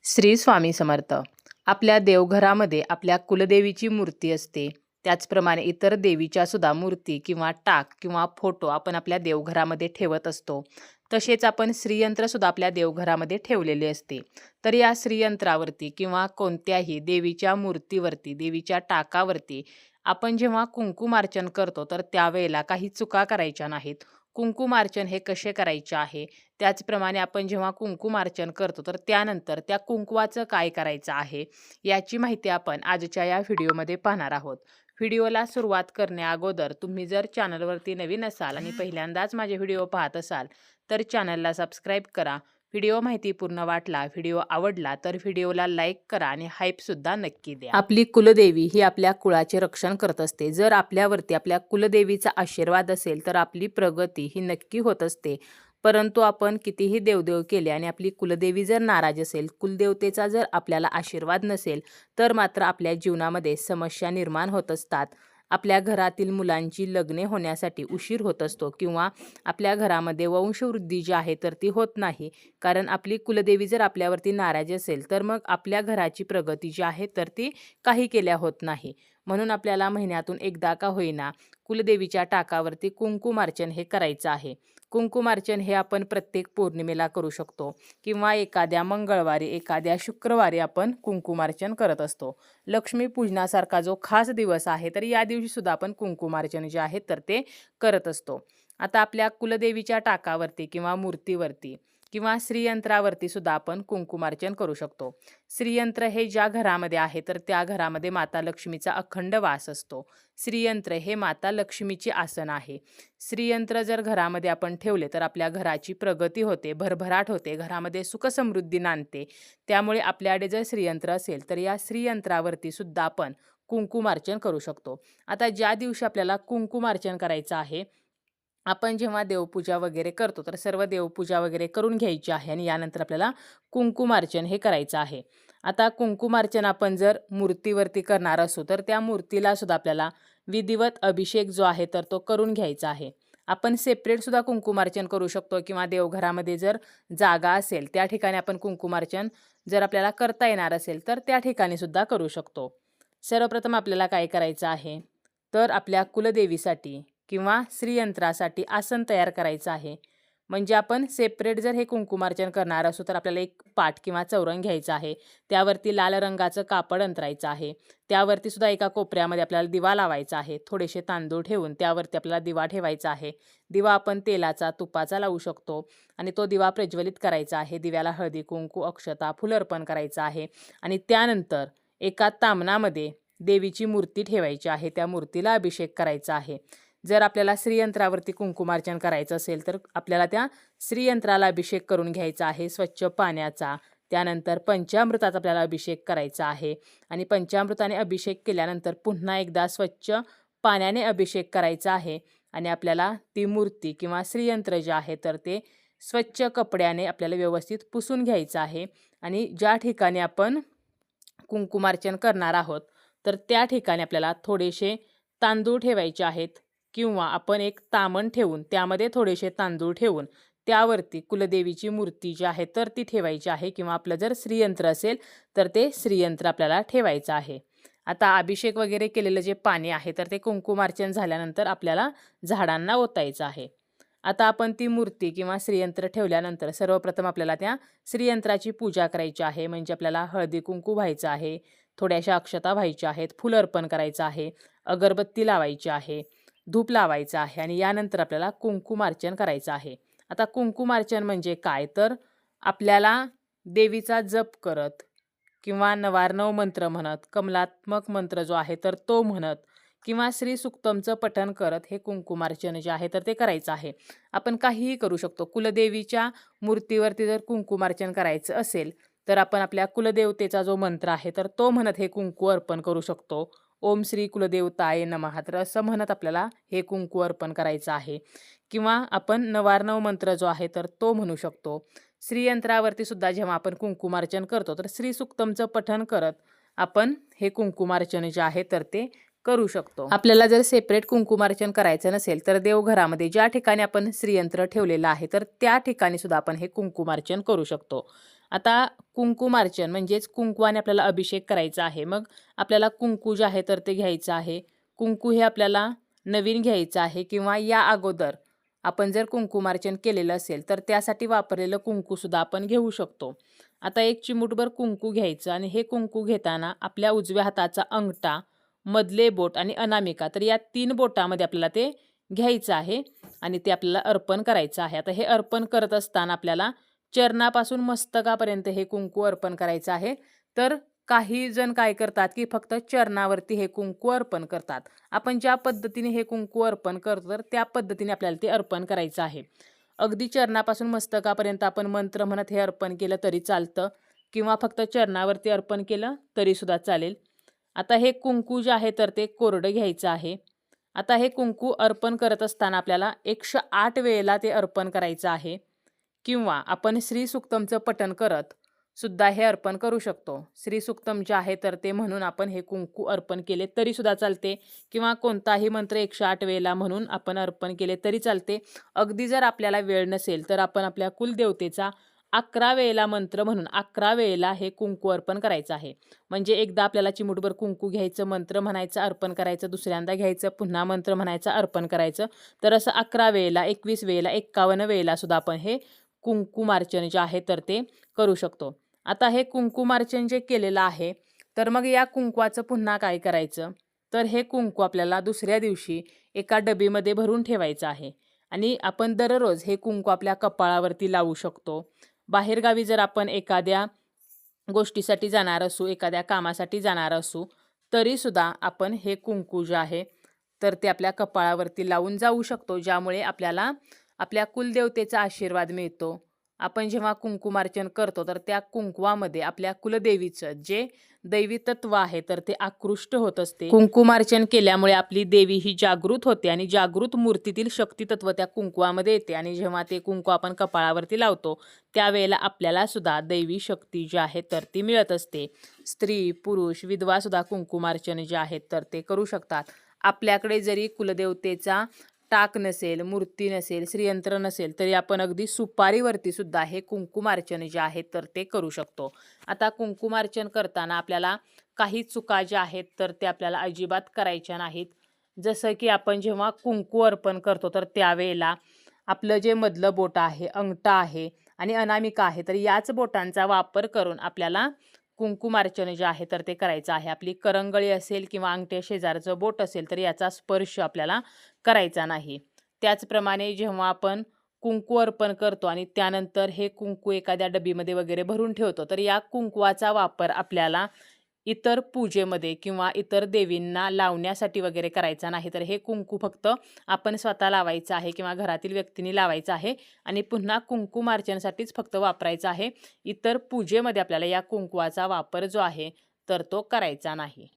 श्री स्वामी समर्थ. आपल्या देवघरामध्ये आपल्या कुलदेवीची मूर्ती असते. त्याचप्रमाणे इतर देवीच्या सुद्धा मूर्ती किंवा टाक किंवा फोटो आपण आपल्या देवघरामध्ये ठेवत असतो. तसेच आपण श्रीयंत्रसुद्धा आपल्या देवघरामध्ये ठेवलेले असते. तर या श्रीयंत्रावरती किंवा कोणत्याही देवीच्या मूर्तीवरती, देवीच्या टाकावरती आपण जेव्हा कुंकुमार्चन करतो तर त्यावेळेला काही चुका करायच्या नाहीत. कुंकुमार्चन हे कसे करायचे आहे, त्याचप्रमाणे आपण जेव्हा कुंकुमार्चन करतो तर त्यानंतर त्या कुंकवाचं काय करायचं आहे, याची माहिती आपण आजच्या या व्हिडिओमध्ये पाहणार आहोत. व्हिडिओला सुरुवात करण्याअगोदर तुम्ही जर चॅनलवरती नवीन असाल आणि पहिल्यांदाच माझे व्हिडिओ पाहत असाल तर चॅनलला सबस्क्राईब करा. व्हिडिओ माहितीपूर्ण वाटला, व्हिडिओ आवडला तर व्हिडिओला लाईक करा आणि हाईपसुद्धा नक्की द्या. आपली कुलदेवी ही आपल्या कुळाचे रक्षण करत असते. जर आपल्यावरती आपल्या कुलदेवीचा आशीर्वाद असेल तर आपली प्रगती ही नक्की होत असते. परंतु आपण कितीही देवदेव केले आणि आपली कुलदेवी जर नाराज असेल, कुलदेवतेचा जर आपल्याला आशीर्वाद नसेल, तर मात्र आपल्या जीवनामध्ये समस्या निर्माण होत असतात. आपल्या घरातील मुलांची लग्ने होण्यासाठी उशीर होत असतो किंवा आपल्या घरामध्ये वंशवृद्धी जी आहे तर ती होत नाही. कारण आपली कुलदेवी जर आपल्यावरती नाराज असेल तर मग आपल्या घराची प्रगती जी आहे तर ती काही केल्या होत नाही. म्हणून आपल्याला महिन्यातून एकदा का होईना कुलदेवीच्या टाकावरती कुंकुमार्चन हे करायचं आहे. कुंकुमार्चन हे आपण प्रत्येक पौर्णिमेला करू शकतो किंवा एखाद्या मंगळवारी, एखाद्या शुक्रवारी आपण कुंकुमार्चन करत असतो. लक्ष्मीपूजनासारखा जो खास दिवस आहे तर या दिवशी सुद्धा आपण कुंकुमार्चन जे आहे तर ते करत असतो. आता आपल्या कुलदेवीच्या टाकावरती किंवा मूर्तीवरती किंवा श्रीयंत्रावरती सुद्धा आपण कुंकुमार्चन करू शकतो. श्रीयंत्र हे ज्या घरामध्ये आहे तर त्या घरामध्ये माता लक्ष्मीचा अखंड वास असतो. श्रीयंत्र हे माता लक्ष्मीचे आसन आहे. श्रीयंत्र जर घरामध्ये आपण ठेवले तर आपल्या घराची प्रगती होते, भरभराट होते, घरामध्ये सुखसमृद्धी नांदते. त्यामुळे आपल्याकडे जर श्रीयंत्र असेल तर या श्रीयंत्रावरती सुद्धा आपण कुंकुमार्चन करू शकतो. आता ज्या दिवशी आपल्याला कुंकुमार्चन करायचं आहे, आपण जेव्हा देवपूजा वगैरे करतो तर सर्व देवपूजा वगैरे करून घ्यायची आहे आणि यानंतर आपल्याला कुंकुमार्चन हे करायचं आहे. आता कुंकुमार्चन आपण जर मूर्तीवरती करणार असू तर त्या मूर्तीला सुद्धा आपल्याला विधिवत अभिषेक जो आहे तर तो करून घ्यायचा आहे. आपण सेपरेटसुद्धा कुंकुमार्चन करू शकतो किंवा देवघरामध्ये जर जागा असेल त्या ठिकाणी आपण कुंकुमार्चन जर आपल्याला करता येणार असेल तर त्या ठिकाणी सुद्धा करू शकतो. सर्वप्रथम आपल्याला काय करायचं आहे तर आपल्या कुलदेवीसाठी किंवा श्रीयंत्रासाठी आसन तयार करायचं आहे. म्हणजे आपण सेपरेट जर हे कुंकुमार्चन करणार असू तर आपल्याला एक पाट किंवा चौरंग घ्यायचं आहे. त्यावरती लाल रंगाचं कापड अंतरायचं आहे. त्यावरती सुद्धा एका कोपऱ्यामध्ये आपल्याला दिवा लावायचा आहे. थोडेसे तांदूळ ठेवून त्यावरती आपल्याला दिवा ठेवायचा आहे. दिवा आपण तेलाचा, तुपाचा लावू शकतो आणि तो दिवा प्रज्वलित करायचा आहे. दिव्याला हळदी, कुंकू, अक्षता, फुलं अर्पण करायचं आहे आणि त्यानंतर एका तामणामध्ये देवीची मूर्ती ठेवायची आहे. त्या मूर्तीला अभिषेक करायचा आहे. जर आपल्याला श्रीयंत्रावरती कुंकुमार्चन करायचं असेल तर आपल्याला त्या श्रीयंत्राला अभिषेक करून घ्यायचा आहे स्वच्छ पाण्याचा. त्यानंतर पंचामृताचा आपल्याला अभिषेक करायचा आहे आणि पंचामृताने अभिषेक केल्यानंतर पुन्हा एकदा स्वच्छ पाण्याने अभिषेक करायचा आहे आणि आपल्याला ती मूर्ती किंवा श्रीयंत्र जे आहे तर ते स्वच्छ कपड्याने आपल्याला व्यवस्थित पुसून घ्यायचं आहे आणि ज्या ठिकाणी आपण कुंकुमार्चन करणार आहोत तर त्या ठिकाणी आपल्याला थोडेसे तांदूळ ठेवायचे आहेत किंवा आपण एक तामण ठेवून त्यामध्ये थोडेसे तांदूळ ठेवून त्यावरती कुलदेवीची मूर्ती जी आहे तर ती ठेवायची आहे किंवा आपलं जर श्रीयंत्र असेल तर ते श्रीयंत्र आपल्याला ठेवायचं आहे. आता अभिषेक वगैरे केलेलं जे पाणी आहे तर ते कुंकुमार्चन झाल्यानंतर आपल्याला झाडांना ओतायचं आहे. आता आपण ती मूर्ती किंवा श्रीयंत्र ठेवल्यानंतर सर्वप्रथम आपल्याला त्या श्रीयंत्राची पूजा करायची आहे. म्हणजे आपल्याला हळदी कुंकू व्हायचं आहे, थोड्याशा अक्षता व्हायच्या आहेत, फुलं अर्पण करायचं आहे, अगरबत्ती लावायची आहे, धूप लावायचं आहे आणि यानंतर आपल्याला कुंकुमार्चन करायचं आहे. आता कुंकुमार्चन म्हणजे काय तर आपल्याला देवीचा जप करत किंवा नवार्णव मंत्र म्हणत, कमलात्मक मंत्र जो आहे तर तो म्हणत किंवा श्री सुक्तमचं पठण करत हे कुंकुमार्चन जे आहे तर ते करायचं आहे. आपण काहीही करू शकतो. कुलदेवीच्या मूर्तीवरती जर कुंकुमार्चन करायचं असेल तर आपण आपल्या कुलदेवतेचा जो मंत्र आहे तर तो म्हणत हे कुंकू अर्पण करू शकतो. ओम श्री कुलदेवताय नमः तर असं म्हणत आपल्याला हे कुंकू अर्पण करायचं आहे किंवा आपण नवार्णव मंत्र जो आहे तर तो म्हणू शकतो. श्रीयंत्रावरती सुद्धा जेव्हा आपण कुंकुमार्चन करतो तर श्री सुक्तमचं पठण करत आपण हे कुंकुमार्चन जे आहे तर ते करू शकतो. आपल्याला जर सेपरेट कुंकुमार्चन करायचं नसेल तर देवघरामध्ये ज्या ठिकाणी आपण श्रीयंत्र ठेवलेलं आहे तर त्या ठिकाणी सुद्धा आपण हे कुंकुमार्चन करू शकतो. आता कुंकुमार्चन म्हणजेच कुंकवाने आपल्याला अभिषेक करायचा आहे. मग आपल्याला कुंकू जे आहे तर ते घ्यायचं आहे. कुंकू हे आपल्याला नवीन घ्यायचं आहे किंवा या अगोदर आपण जर कुंकुमार्चन केलेलं असेल तर त्यासाठी वापरलेलं कुंकूसुद्धा आपण घेऊ शकतो. आता एक चिमूटभर कुंकू घ्यायचं आणि हे कुंकू घेताना आपल्या उजव्या हाताचा अंगठा, मधले बोट आणि अनामिका तर या 3 बोटामध्ये आपल्याला ते घ्यायचं आहे आणि ते आपल्याला अर्पण करायचं आहे. आता हे अर्पण करत असताना आपल्याला चरणापासून मस्तकापर्यंत हे कुंकू अर्पण करायचं आहे. तर काही जण काय करतात की फक्त चरणावरती हे कुंकू अर्पण करतात. आपण ज्या पद्धतीने हे कुंकू अर्पण करतो तर त्या पद्धतीने आपल्याला ते अर्पण करायचं आहे. अगदी चरणापासून मस्तकापर्यंत आपण मंत्र म्हणत हे अर्पण केलं तरी चालतं किंवा फक्त चरणावरती अर्पण केलं तरीसुद्धा चालेल. आता हे कुंकू जे आहे तर ते कोरडं घ्यायचं आहे. आता हे कुंकू अर्पण करत असताना आपल्याला 108 वेळेला ते अर्पण करायचं आहे किंवा आपण श्री सुक्तमचं पठण करत सुद्धा हे अर्पण करू शकतो. श्री सुक्तम जे आहे तर ते म्हणून आपण हे कुंकू अर्पण केले तरी सुद्धा चालते किंवा कोणताही मंत्र 108 वेळेला म्हणून आपण अर्पण केले तरी चालते. अगदी जर आपल्याला वेळ नसेल तर आपण आपल्या कुलदेवतेचा 11 वेळेला मंत्र म्हणून 11 वेळेला हे कुंकू अर्पण करायचं आहे. म्हणजे एकदा आपल्याला चिमूटभर कुंकू घ्यायचं, मंत्र म्हणायचं, अर्पण करायचं, दुसऱ्यांदा घ्यायचं, पुन्हा मंत्र म्हणायचं, अर्पण करायचं. तर असं 11 वेळेला, 21 वेळेला, 51 वेळेला सुद्धा आपण हे कुंकुमार्चन जे आहे तर ते करू शकतो. आता हे कुंकुमार्चन जे केलेलं आहे तर मग या कुंकवाचं पुन्हा काय करायचं तर हे कुंकू आपल्याला दुसऱ्या दिवशी एका डबीमध्ये भरून ठेवायचं आहे आणि आपण दररोज हे कुंकू आपल्या कपाळावरती लावू शकतो. बाहेरगावी जर आपण एखाद्या गोष्टीसाठी जाणार असू, एखाद्या कामासाठी जाणार असू तरीसुद्धा आपण हे कुंकू जे आहे तर ते आपल्या कपाळावरती लावून जाऊ शकतो, ज्यामुळे आपल्याला आपल्या कुलदेवतेचा आशीर्वाद मिळतो. आपण जेव्हा कुंकुमार्चन करतो तर त्या कुंकवामध्ये आपल्या कुलदेवीचं जे दैवी तत्व आहे तर ते आकृष्ट होत असते. कुंकुमार्चन केल्यामुळे आपली देवी ही जागृत होते आणि जागृत मूर्तीतील शक्ती तत्व त्या कुंकवामध्ये येते आणि जेव्हा ते कुंकू आपण कपाळावरती लावतो त्यावेळेला आपल्याला सुद्धा दैवी शक्ती जी आहे तर ती मिळत असते. स्त्री, पुरुष, विधवा सुद्धा कुंकुमार्चन जे आहेत तर ते करू शकतात. आपल्याकडे जरी कुलदेवतेचा टाक नसेल, मूर्ती नसेल, श्रीयंत्र नसेल तरी आपण अगदी सुपारीवरती सुद्धा हे कुंकुमार्चन जे आहे तर ते करू शकतो. आता कुंकुमार्चन करताना आपल्याला काही चुका ज्या आहेत तर ते आपल्याला अजिबात करायच्या नाहीत. जसं की आपण जेव्हा कुंकू अर्पण करतो तर त्यावेळेला आपलं जे मधलं बोट आहे, अंगठा आहे आणि अनामिका आहे तर याच बोटांचा वापर करून आपल्याला कुंकुमार्चन जे आहे तर ते करायचं आहे. आपली करंगळी असेल किंवा अंगठ्या शेजारचं बोट असेल तर याचा स्पर्श आपल्याला करायचा नाही. त्याचप्रमाणे जेव्हा आपण कुंकू अर्पण करतो आणि त्यानंतर हे कुंकू एखाद्या डबीमध्ये वगैरे भरून ठेवतो तर या कुंकवाचा वापर आपल्याला इतर पूजेमध्ये किंवा इतर देवींना लावण्यासाठी वगैरे करायचा नाही. तर हे कुंकू फक्त आपण स्वतः लावायचं आहे किंवा घरातील व्यक्तींनी लावायचं आहे आणि पुन्हा कुंकुमार्चनासाठीच फक्त वापरायचं आहे. इतर पूजेमध्ये आपल्याला या कुंकवाचा वापर जो आहे तर तो करायचा नाही.